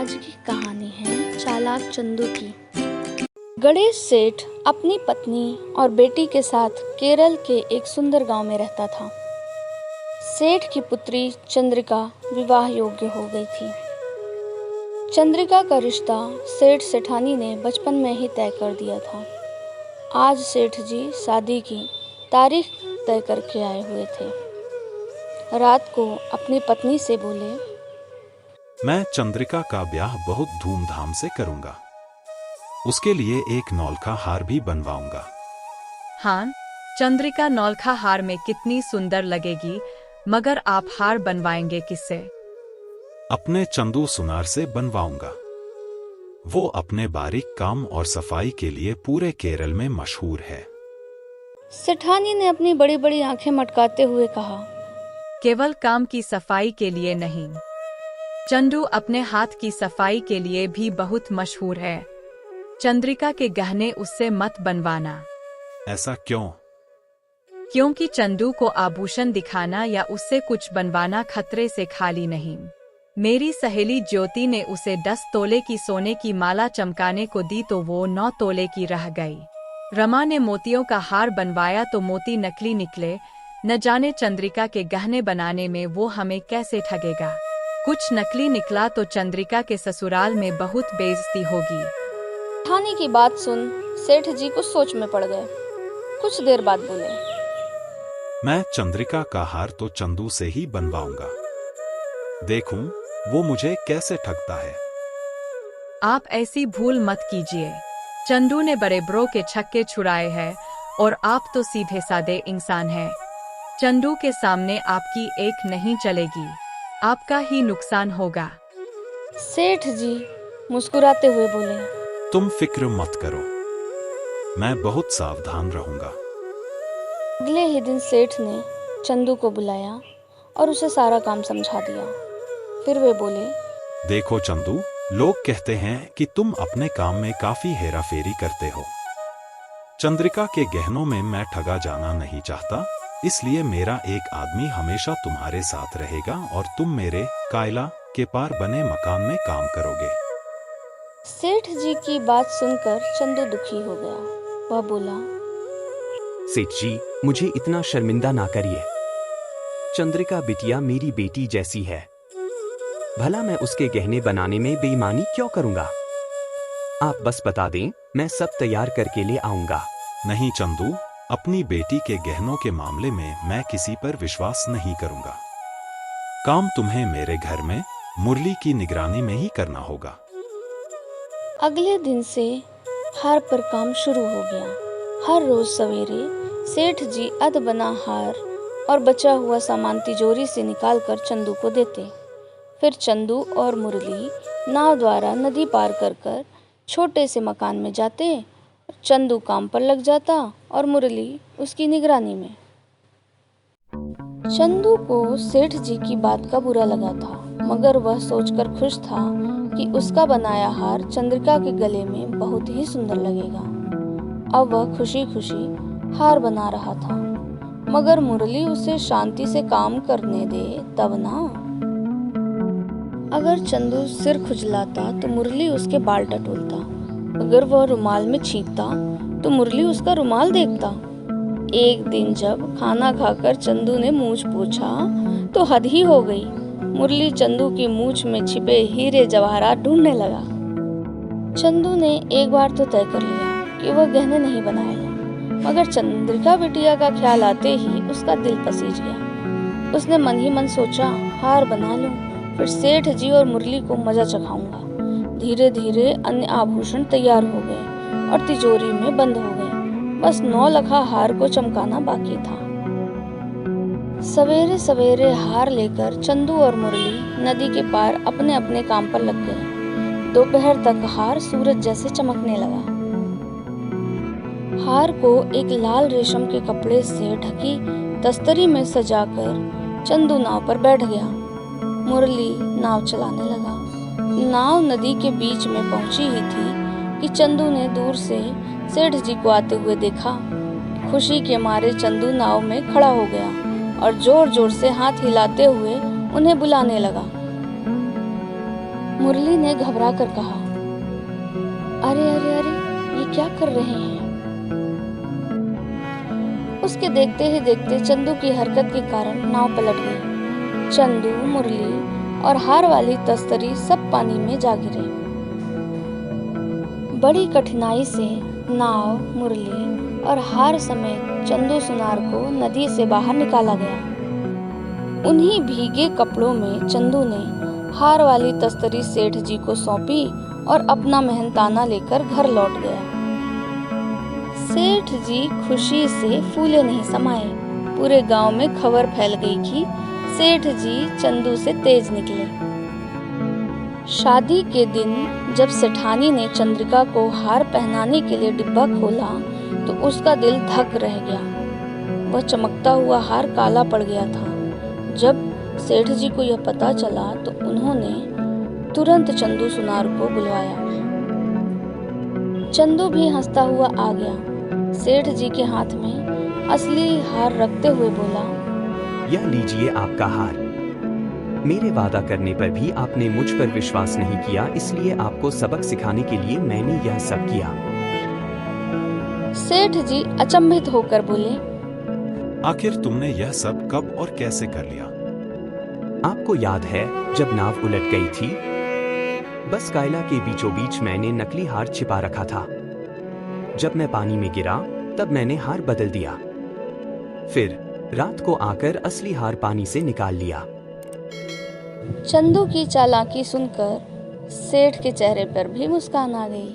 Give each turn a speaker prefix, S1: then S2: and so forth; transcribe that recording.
S1: आज की कहानी है चालाक चंदू की। गणेश सेठ अपनी पत्नी और बेटी के साथ केरल के एक सुंदर गांव में रहता था। सेठ की पुत्री चंद्रिका विवाह योग्य हो गई थी। चंद्रिका का रिश्ता सेठ सेठानी ने बचपन में ही तय कर दिया था। आज सेठ जी शादी की तारीख तय करके आए हुए थे। रात को अपनी पत्नी से बोले,
S2: मैं चंद्रिका का ब्याह बहुत धूमधाम से करूंगा। उसके लिए एक नौलखा हार भी बनवाऊंगा।
S3: हाँ, चंद्रिका नौलखा हार में कितनी सुंदर लगेगी, मगर आप हार बनवाएंगे किससे?
S2: अपने चंदू सुनार से बनवाऊंगा। वो अपने बारीक काम और सफाई के लिए पूरे केरल में मशहूर है।
S1: सेठानी ने अपनी बड़ी बड़ी आंखें मटकाते हुए कहा,
S3: केवल काम की सफाई के लिए नहीं, चंदू अपने हाथ की सफाई के लिए भी बहुत मशहूर है। चंद्रिका के गहने उससे मत बनवाना।
S2: ऐसा क्यों?
S3: क्योंकि चंदू को आभूषण दिखाना या उससे कुछ बनवाना खतरे से खाली नहीं। मेरी सहेली ज्योति ने उसे 10 तोले की सोने की माला चमकाने को दी तो वो 9 तोले की रह गई। रमा ने मोतियों का हार बनवाया तो मोती नकली निकले। न जाने चंद्रिका के गहने बनाने में वो हमें कैसे ठगेगा। कुछ नकली निकला तो चंद्रिका के ससुराल में बहुत बेइज्जती होगी।
S1: सेठानी की बात सुन सेठ जी कुछ सोच में पड़ गए। कुछ देर बाद बोले,
S2: मैं चंद्रिका का हार तो चंदू से ही बनवाऊंगा। देखूं वो मुझे कैसे ठगता है।
S3: आप ऐसी भूल मत कीजिए। चंदू ने बड़े ब्रो के छक्के छुड़ाए हैं और आप तो सीधे सादे इंसान हैं। चंदू के सामने आपकी एक नहीं चलेगी, आपका ही नुकसान होगा।
S1: सेठ जी मुस्कुराते हुए बोले,
S2: तुम फिक्र मत करो, मैं बहुत सावधान रहूंगा।
S1: अगले ही दिन सेठ ने चंदू को बुलाया और उसे सारा काम समझा दिया। फिर वे बोले,
S2: देखो चंदू, लोग कहते हैं कि तुम अपने काम में काफी हेराफेरी करते हो। चंद्रिका के गहनों में मैं ठगा जाना नहीं चाहता, इसलिए मेरा एक आदमी हमेशा तुम्हारे साथ रहेगा और तुम मेरे कायला के पार बने मकान में काम करोगे।
S1: सेठ जी की बात सुनकर चंदू दुखी हो गया। वह बोला,
S4: सेठ जी, मुझे इतना शर्मिंदा ना करिए। चंद्रिका बिटिया मेरी बेटी जैसी है। भला मैं उसके गहने बनाने में बेईमानी क्यों करूंगा? आप बस बता दें, मैं सब तैयार करके ले आऊंगा।
S2: नहीं चंदू, अपनी बेटी के गहनों के मामले में मैं किसी पर विश्वास नहीं करूंगा। काम तुम्हें मेरे घर में मुरली की निगरानी में ही करना होगा।
S1: अगले दिन से हार पर काम शुरू हो गया। हर रोज सवेरे सेठ जी अध बना हार और बचा हुआ सामान तिजोरी से निकालकर चंदू को देते। फिर चंदू और मुरली नाव द्वारा नदी पार कर छोटे से मकान में जाते। चंदू काम पर लग जाता और मुरली उसकी निगरानी में। चंदू को सेठ जी की बात का बुरा लगा था, मगर वह सोचकर खुश था कि उसका बनाया हार चंद्रिका के गले में बहुत ही सुंदर लगेगा। अब वह खुशी खुशी हार बना रहा था, मगर मुरली उसे शांति से काम करने दे तब ना। अगर चंदू सिर खुजलाता तो मुरली उसके बाल टटोलता। अगर वह रुमाल में छींकता तो मुरली उसका रुमाल देखता। एक दिन जब खाना खाकर चंदू ने मूंछ पोंछा तो हद ही हो गई। मुरली चंदू की मूंछ में छिपे हीरे जवाहरात ढूंढने लगा। चंदू ने एक बार तो तय कर लिया कि वह गहने नहीं बनाएगा, मगर चंद्रिका बिटिया का ख्याल आते ही उसका दिल पसीज गया। उसने मन ही मन सोचा, हार बना लूं, फिर सेठ जी और मुरली को मजा चखाऊंगा। धीरे धीरे अन्य आभूषण तैयार हो गए और तिजोरी में बंद हो गए। बस 9 लखा हार को चमकाना बाकी था। सवेरे सवेरे हार लेकर चंदू और मुरली नदी के पार अपने अपने काम पर लग गए। दोपहर तक हार सूरज जैसे चमकने लगा। हार को एक लाल रेशम के कपड़े से ढकी तस्तरी में सजाकर चंदू नाव पर बैठ गया। मुरली नाव चलाने लगा। नाव नदी के बीच में पहुंची ही थी कि चंदू ने दूर से सेठ जी को आते हुए देखा। खुशी के मारे चंदू नाव में खड़ा हो गया और जोर जोर से हाथ हिलाते हुए उन्हें बुलाने लगा। मुरली ने घबरा कर कहा, अरे अरे अरे, ये क्या कर रहे हैं? उसके देखते ही देखते चंदू की हरकत के कारण नाव पलट गई। चंदू, मुरली और हार वाली तस्तरी सब पानी में जा गिरे। बड़ी कठिनाई से नाव, मुरली और हार समेत चंदू सुनार को नदी से बाहर निकाला गया। उन्हीं भीगे कपड़ों में चंदू ने हार वाली तस्तरी सेठ जी को सौंपी और अपना मेहनताना लेकर घर लौट गया। सेठ जी खुशी से फूले नहीं समाये। पूरे गांव में खबर फैल गई कि सेठ जी चंदू से तेज निकले। शादी के दिन जब सेठानी ने चंद्रिका को हार पहनाने के लिए डिब्बा खोला तो उसका दिल धक रह गया। वह चमकता हुआ हार काला पड़ गया था। जब सेठ जी को यह पता चला तो उन्होंने तुरंत चंदू सुनार को बुलवाया। चंदू भी हंसता हुआ आ गया। सेठ जी के हाथ में असली हार रखते हुए बोला,
S4: यह लीजिए आपका हार। मेरे वादा करने पर भी आपने मुझ पर विश्वास नहीं किया, इसलिए आपको सबक सिखाने के लिए मैंने यह सब किया।
S1: सेठ जी अचंभित होकर बोले,
S2: आखिर तुमने यह सब कब और कैसे कर लिया?
S4: आपको याद है जब नाव उलट गई थी? बस कायला के बीचों बीच मैंने नकली हार छिपा रखा था। जब मैं पानी में गिरा तब मैंने हार बदल दिया। फिर रात को आकर असली हार पानी से निकाल लिया।
S1: चंदू की चालाकी सुनकर सेठ के चेहरे पर भी मुस्कान आ गई।